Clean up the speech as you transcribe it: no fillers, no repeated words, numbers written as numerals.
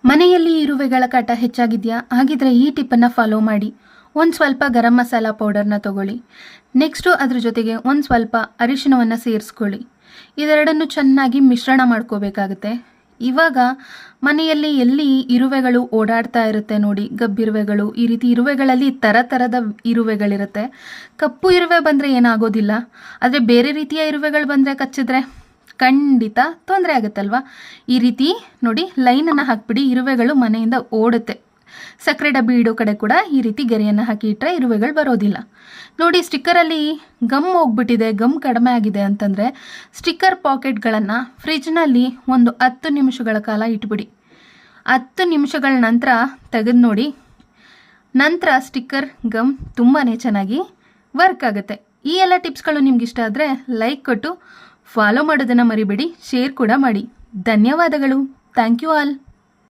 ಮನೆಯಲ್ಲಿ ಇರುವೆಗಳ ಕಾಟ ಹೆಚ್ಚಾಗಿದೆಯಾ? ಹಾಗಿದ್ರೆ ಈ ಟಿಪ್ಪನ್ನು ಫಾಲೋ ಮಾಡಿ. ಒಂದು ಸ್ವಲ್ಪ ಗರಂ ಮಸಾಲ ಪೌಡರ್ನ ತಗೊಳ್ಳಿ. ನೆಕ್ಸ್ಟು ಅದ್ರ ಜೊತೆಗೆ ಒಂದು ಸ್ವಲ್ಪ ಅರಿಶಿಣವನ್ನು ಸೇರಿಸ್ಕೊಳ್ಳಿ. ಇದೆರಡನ್ನು ಚೆನ್ನಾಗಿ ಮಿಶ್ರಣ ಮಾಡ್ಕೋಬೇಕಾಗುತ್ತೆ. ಇವಾಗ ಮನೆಯಲ್ಲಿ ಎಲ್ಲಿ ಇರುವೆಗಳು ಓಡಾಡ್ತಾ ಇರುತ್ತೆ ನೋಡಿ, ಗಬ್ಬಿರುವೆಗಳು, ಈ ರೀತಿ ಇರುವೆಗಳಲ್ಲಿ ಥರದ ಇರುವೆಗಳಿರುತ್ತೆ. ಕಪ್ಪು ಇರುವೆ ಬಂದರೆ ಏನಾಗೋದಿಲ್ಲ, ಆದರೆ ಬೇರೆ ರೀತಿಯ ಇರುವೆಗಳು ಬಂದರೆ ಕಚ್ಚಿದ್ರೆ ಖಂಡಿತ ತೊಂದರೆ ಆಗುತ್ತಲ್ವಾ. ಈ ರೀತಿ ನೋಡಿ ಲೈನನ್ನು ಹಾಕ್ಬಿಡಿ, ಇರುವೆಗಳು ಮನೆಯಿಂದ ಓಡುತ್ತೆ. ಸಕ್ಕರೆ ಡಬ್ಬಿ ಇಡೋ ಕಡೆ ಕೂಡ ಈ ರೀತಿ ಗೆರೆಯನ್ನು ಹಾಕಿ ಇಟ್ಟರೆ ಇರುವೆಗಳು ಬರೋದಿಲ್ಲ. ನೋಡಿ, ಸ್ಟಿಕ್ಕರಲ್ಲಿ ಗಮ್ ಹೋಗ್ಬಿಟ್ಟಿದೆ, ಗಮ್ ಕಡಿಮೆ ಆಗಿದೆ ಅಂತಂದರೆ ಸ್ಟಿಕ್ಕರ್ ಪಾಕೆಟ್ಗಳನ್ನು ಫ್ರಿಜ್ನಲ್ಲಿ ಒಂದು 10 ನಿಮಿಷಗಳ ಕಾಲ ಇಟ್ಬಿಡಿ. 10 ನಿಮಿಷಗಳ ನಂತರ ತೆಗೆದು ನೋಡಿ. ನಂತರ ಸ್ಟಿಕ್ಕರ್ ಗಮ್ ತುಂಬಾ ಚೆನ್ನಾಗಿ ವರ್ಕ್ ಆಗುತ್ತೆ. ಈ ಎಲ್ಲ ಟಿಪ್ಸ್ಗಳು ನಿಮ್ಗೆ ಇಷ್ಟ ಆದರೆ ಲೈಕ್ ಕೊಟ್ಟು ಫಾಲೋ ಮಾಡೋದನ್ನು ಮರಿಬೇಡಿ, ಶೇರ್ ಕೂಡ ಮಾಡಿ. ಧನ್ಯವಾದಗಳು. Thank you all.